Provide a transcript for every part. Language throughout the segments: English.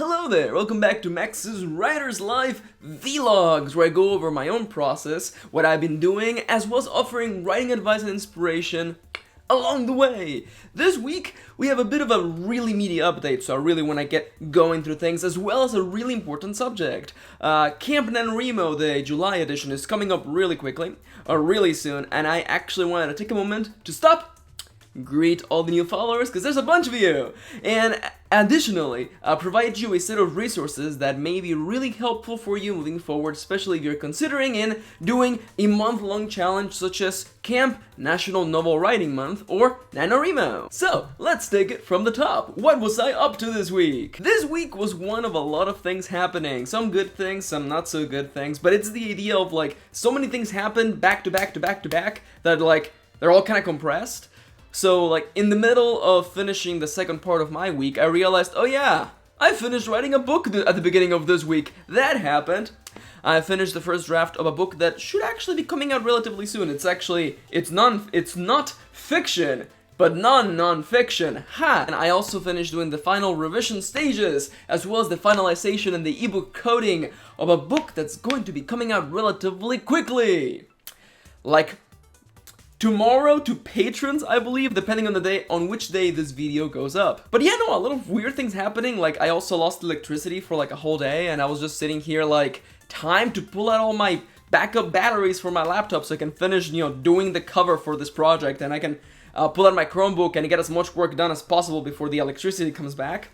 Hello there, welcome back to Max's Writer's Life Vlogs, where I go over my own process, what I've been doing, as well as offering writing advice and inspiration along the way. This week, we have a bit of a really meaty update, so I really want to get going through things, as well as a really important subject. Camp NaNoWriMo, the July edition, is coming up really quickly, really soon, and I actually wanted to take a moment to stop, greet all the new followers, because there's a bunch of you, and additionally, provide you a set of resources that may be really helpful for you moving forward, especially if you're considering in doing a month-long challenge such as Camp National Novel Writing Month or NaNoWriMo. So, let's take it from the top. What was I up to this week? This week was one of a lot of things happening. Some good things, some not so good things, but it's the idea of like, so many things happened back to back to back to back that like, they're all kind of compressed. So, like, in the middle of finishing the second part of my week, I realized, oh yeah, I finished writing a book at the beginning of this week. That happened. I finished the first draft of a book that should actually be coming out relatively soon. It's not fiction, but non-fiction. Ha! And I also finished doing the final revision stages, as well as the finalization and the ebook coding of a book that's going to be coming out relatively quickly. Like, tomorrow to patrons, I believe, depending on the day, on which day this video goes up. But yeah, no, a lot of weird things happening. Like, I also lost electricity for like a whole day, and I was just sitting here like, time to pull out all my backup batteries for my laptop so I can finish, doing the cover for this project, and I can pull out my Chromebook and get as much work done as possible before the electricity comes back.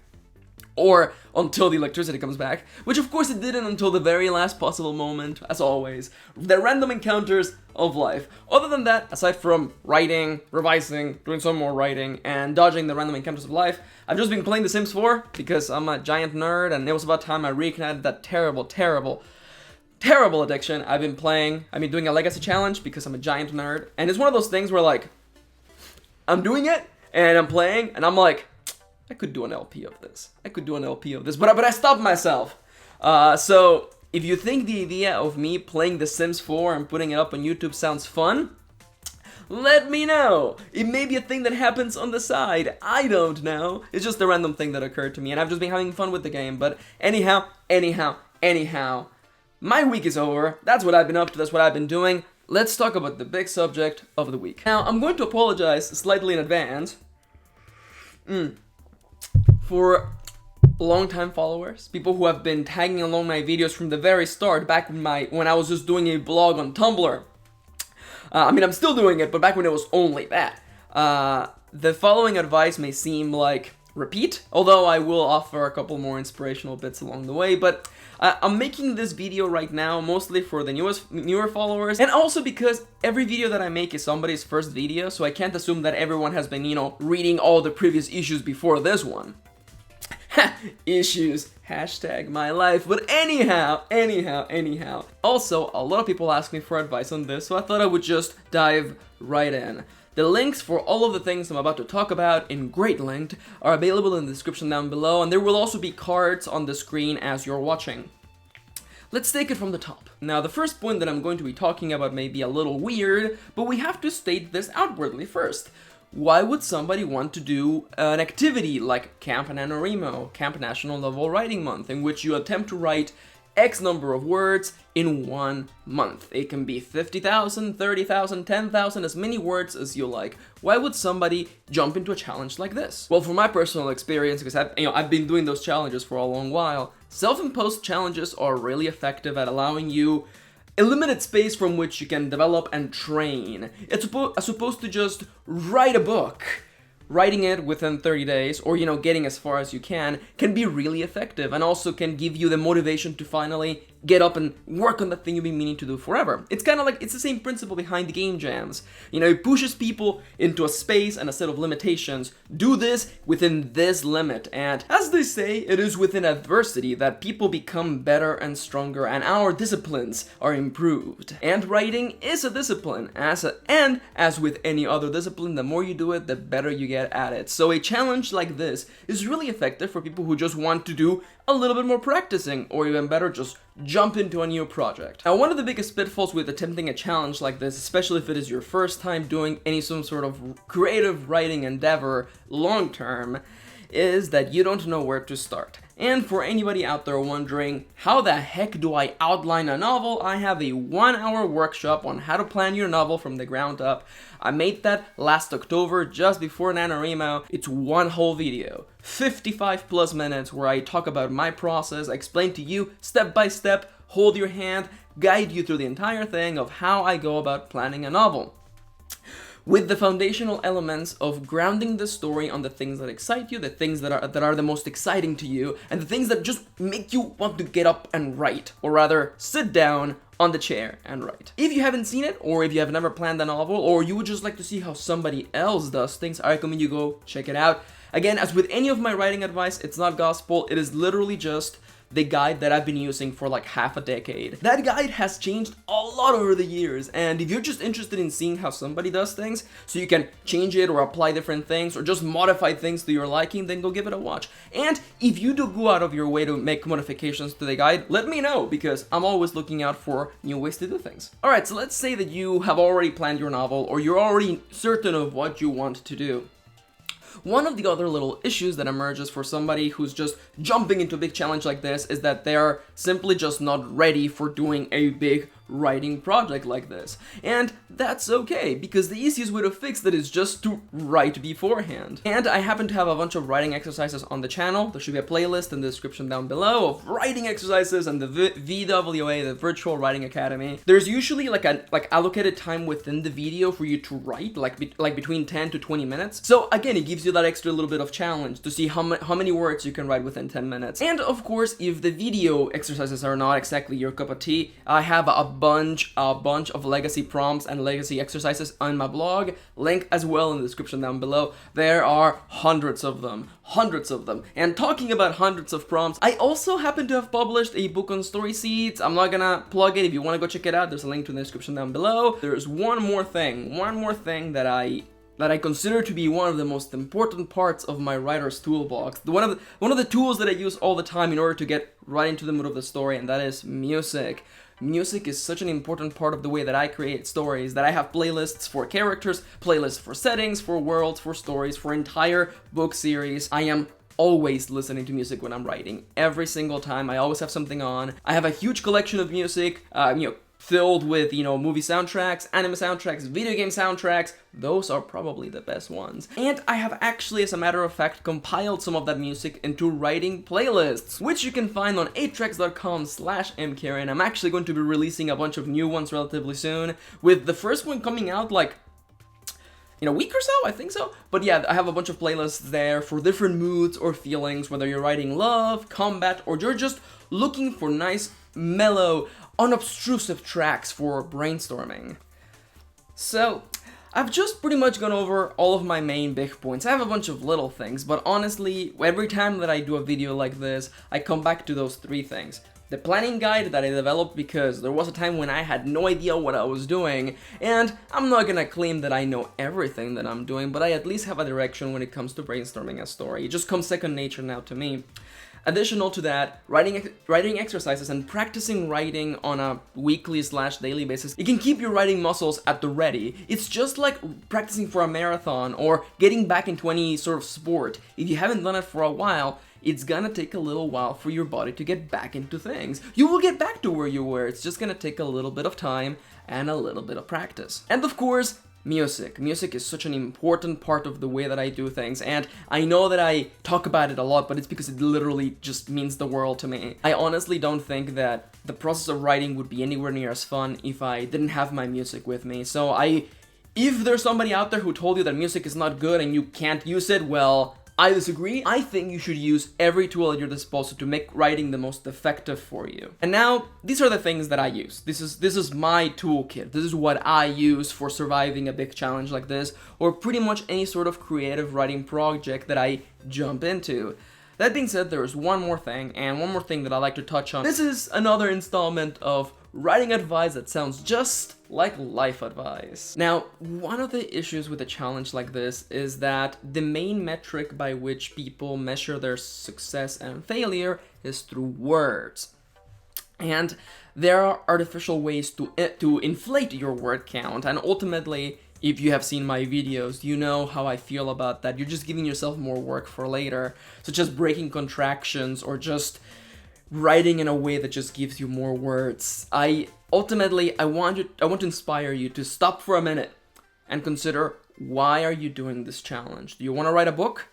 Or until the electricity comes back, which of course it didn't until the very last possible moment, as always. The random encounters of life. Other than that, aside from writing, revising, doing some more writing, and dodging the random encounters of life, I've just been playing The Sims 4 because I'm a giant nerd, and it was about time I reignited that terrible addiction. I've been doing a legacy challenge because I'm a giant nerd, and it's one of those things where like, I'm doing it, and I'm playing, and I'm like, I could do an LP of this. But I stopped myself. So if you think the idea of me playing The Sims 4 and putting it up on YouTube sounds fun, let me know. It may be a thing that happens on the side. I don't know. It's just a random thing that occurred to me, and I've just been having fun with the game. But anyhow, my week is over. That's what I've been up to. That's what I've been doing. Let's talk about the big subject of the week. Now, I'm going to apologize slightly in advance. For long-time followers, people who have been tagging along my videos from the very start, back when I was just doing a blog on Tumblr. I'm still doing it, but back when it was only that. The following advice may seem like repeat, although I will offer a couple more inspirational bits along the way, but I'm making this video right now mostly for the newer followers, and also because every video that I make is somebody's first video, so I can't assume that everyone has been, reading all the previous issues before this one. Issues, hashtag my life, but anyhow. Also, a lot of people ask me for advice on this, so I thought I would just dive right in. The links for all of the things I'm about to talk about in great length are available in the description down below, and there will also be cards on the screen as you're watching. Let's take it from the top. Now, the first point that I'm going to be talking about may be a little weird, but we have to state this outwardly first. Why would somebody want to do an activity like Camp NaNoWriMo, Camp National Novel Writing Month, in which you attempt to write X number of words in 1 month? It can be 50,000, 30,000, 10,000, as many words as you like. Why would somebody jump into a challenge like this? Well, from my personal experience, because I've been doing those challenges for a long while, self-imposed challenges are really effective at allowing you a limited space from which you can develop and train. It's as opposed to just write a book. Writing it within 30 days, or getting as far as you can be really effective, and also can give you the motivation to finally get up and work on the thing you've been meaning to do forever. It's kind of like, it's the same principle behind the game jams. It pushes people into a space and a set of limitations. Do this within this limit, and as they say, it is within adversity that people become better and stronger, and our disciplines are improved. And writing is a discipline, and as with any other discipline, the more you do it, the better you get at it. So a challenge like this is really effective for people who just want to do a little bit more practicing, or even better, just jump into a new project. Now, one of the biggest pitfalls with attempting a challenge like this, especially if it is your first time doing some sort of creative writing endeavor long term, is that you don't know where to start. And for anybody out there wondering, how the heck do I outline a novel? I have a 1-hour workshop on how to plan your novel from the ground up. I made that last October, just before NaNoWriMo. It's one whole video, 55 plus minutes, where I talk about my process, explain to you step by step, hold your hand, guide you through the entire thing of how I go about planning a novel, with the foundational elements of grounding the story on the things that excite you, the things that are the most exciting to you, and the things that just make you want to get up and write, or rather, sit down on the chair and write. If you haven't seen it, or if you have never planned a novel, or you would just like to see how somebody else does things, I recommend you go check it out. Again, as with any of my writing advice, it's not gospel, it is literally just the guide that I've been using for like half a decade. That guide has changed a lot over the years, and if you're just interested in seeing how somebody does things, so you can change it or apply different things or just modify things to your liking, then go give it a watch. And if you do go out of your way to make modifications to the guide, let me know, because I'm always looking out for new ways to do things. Alright, so let's say that you have already planned your novel, or you're already certain of what you want to do. One of the other little issues that emerges for somebody who's just jumping into a big challenge like this is that they're simply just not ready for doing a big writing project like this. And that's okay, because the easiest way to fix that is just to write beforehand. And I happen to have a bunch of writing exercises on the channel. There should be a playlist in the description down below of writing exercises and the VWA, the Virtual Writing Academy. There's usually like allocated time within the video for you to write, like between 10 to 20 minutes. So again, it gives you that extra little bit of challenge to see how many words you can write within 10 minutes. And of course, if the video exercises are not exactly your cup of tea, I have a bunch of legacy prompts and legacy exercises on my blog, link as well in the description down below. There are hundreds of them. And talking about hundreds of prompts, I also happen to have published a book on story seeds. I'm not gonna plug it. If you want to go check it out, there's a link to the description down below. There's one more thing that I consider to be one of the most important parts of my writer's toolbox. One of the tools that I use all the time in order to get right into the mood of the story, and that is music. Music is such an important part of the way that I create stories, that I have playlists for characters, playlists for settings, for worlds, for stories, for entire book series. I am always listening to music when I'm writing. Every single time, I always have something on. I have a huge collection of music, filled with, movie soundtracks, anime soundtracks, video game soundtracks. Those are probably the best ones. And I have actually, as a matter of fact, compiled some of that music into writing playlists, which you can find on 8tracks.com/mkirin. I'm actually going to be releasing a bunch of new ones relatively soon, with the first one coming out in a week or so, I think so. But yeah, I have a bunch of playlists there for different moods or feelings, whether you're writing love, combat, or you're just looking for nice, mellow, unobtrusive tracks for brainstorming. So, I've just pretty much gone over all of my main big points. I have a bunch of little things, but honestly, every time that I do a video like this, I come back to those three things. The planning guide that I developed because there was a time when I had no idea what I was doing, and I'm not gonna claim that I know everything that I'm doing, but I at least have a direction when it comes to brainstorming a story. It just comes second nature now to me. Additional to that, writing exercises and practicing writing on a weekly/daily basis, it can keep your writing muscles at the ready. It's just like practicing for a marathon or getting back into any sort of sport. If you haven't done it for a while, it's gonna take a little while for your body to get back into things. You will get back to where you were, it's just gonna take a little bit of time and a little bit of practice. And of course, music. Music is such an important part of the way that I do things, and I know that I talk about it a lot, but it's because it literally just means the world to me. I honestly don't think that the process of writing would be anywhere near as fun if I didn't have my music with me. So if there's somebody out there who told you that music is not good and you can't use it, well, I disagree. I think you should use every tool at your disposal to make writing the most effective for you. And now, these are the things that I use. This is my toolkit. This is what I use for surviving a big challenge like this, or pretty much any sort of creative writing project that I jump into. That being said, there is one more thing that I'd like to touch on. This is another installment of writing advice that sounds just like life advice. Now, one of the issues with a challenge like this is that the main metric by which people measure their success and failure is through words. And there are artificial ways to inflate your word count, and ultimately, If you have seen my videos, you know how I feel about that. You're just giving yourself more work for later, such as breaking contractions or just writing in a way that just gives you more words. I want to inspire you to stop for a minute and consider, why are you doing this challenge? Do you want to write a book?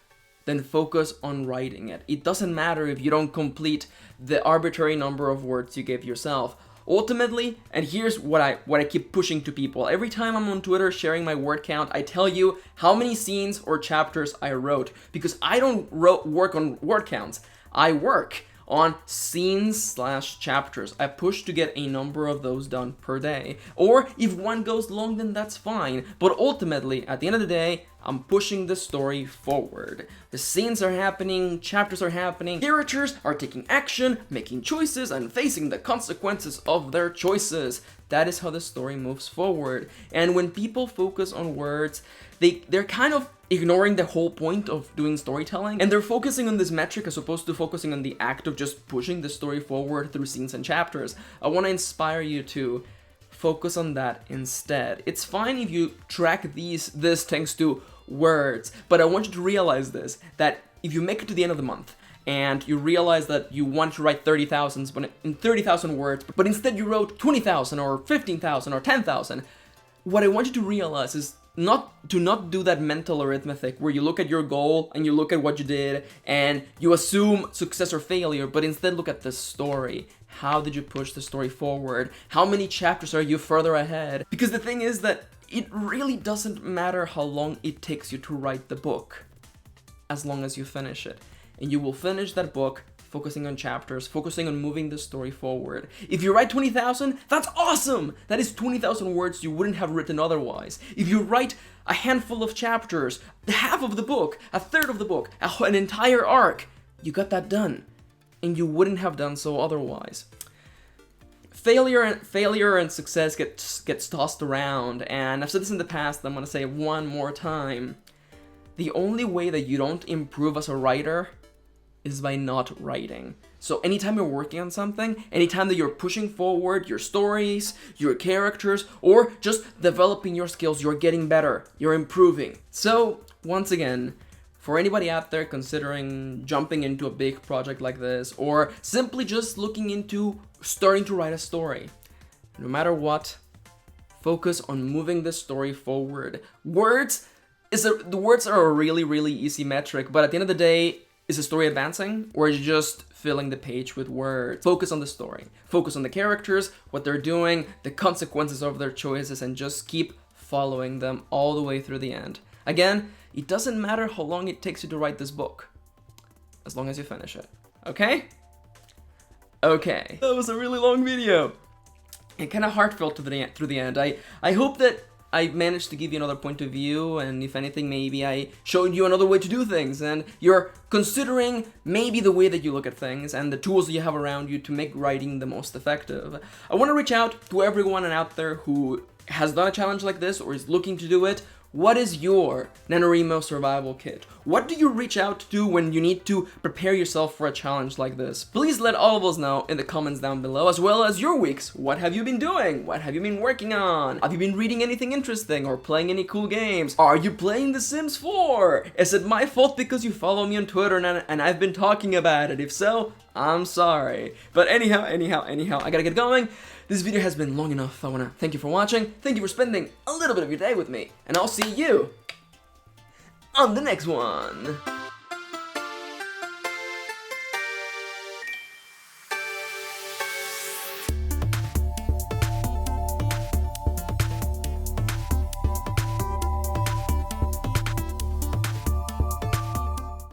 Then focus on writing it. It doesn't matter if you don't complete the arbitrary number of words you gave yourself. Ultimately, and here's what I keep pushing to people. Every time I'm on Twitter sharing my word count, I tell you how many scenes or chapters I wrote, because I don't work on word counts. I work on scenes/chapters. I push to get a number of those done per day. Or if one goes long, then that's fine. But ultimately, at the end of the day, I'm pushing the story forward. The scenes are happening, chapters are happening, characters are taking action, making choices, and facing the consequences of their choices. That is how the story moves forward. And when people focus on words, they're kind of ignoring the whole point of doing storytelling, and they're focusing on this metric as opposed to focusing on the act of just pushing the story forward through scenes and chapters. I want to inspire you to focus on that instead. It's fine if you track this thanks to words, but I want you to realize this, that if you make it to the end of the month and you realize that you want to write 30,000 words, but instead you wrote 20,000 or 15,000 or 10,000, what I want you to realize is not do that mental arithmetic where you look at your goal and you look at what you did and you assume success or failure, but instead look at the story. How did you push the story forward? How many chapters are you further ahead? Because the thing is that it really doesn't matter how long it takes you to write the book, as long as you finish it. And you will finish that book focusing on chapters, focusing on moving the story forward. If you write 20,000, that's awesome! That is 20,000 words you wouldn't have written otherwise. If you write a handful of chapters, half of the book, a third of the book, an entire arc, you got that done. And you wouldn't have done so otherwise. Failure and success gets tossed around, and I've said this in the past, I'm gonna say it one more time. The only way that you don't improve as a writer is by not writing. So anytime you're working on something, anytime that you're pushing forward your stories, your characters, or just developing your skills, you're getting better, you're improving. So once again, for anybody out there considering jumping into a big project like this, or simply just looking into starting to write a story, no matter what, focus on moving the story forward. The words are a really, really easy metric, but at the end of the day, is the story advancing, or is it just filling the page with words? Focus on the story. Focus on the characters, what they're doing, the consequences of their choices, and just keep following them all the way through the end. Again, it doesn't matter how long it takes you to write this book, as long as you finish it. Okay? Okay. That was a really long video. And kind of heartfelt through the end. I hope that I managed to give you another point of view, and if anything, maybe I showed you another way to do things, and you're considering maybe the way that you look at things and the tools that you have around you to make writing the most effective. I want to reach out to everyone out there who has done a challenge like this or is looking to do it. What is your NaNoWriMo survival kit? What do you reach out to when you need to prepare yourself for a challenge like this? Please let all of us know in the comments down below, as well as your weeks. What have you been doing? What have you been working on? Have you been reading anything interesting or playing any cool games? Are you playing The Sims 4? Is it my fault because you follow me on Twitter and I've been talking about it? If so, I'm sorry. But anyhow, I gotta get going. This video has been long enough. I want to thank you for watching. Thank you for spending a little bit of your day with me. And I'll see you on the next one.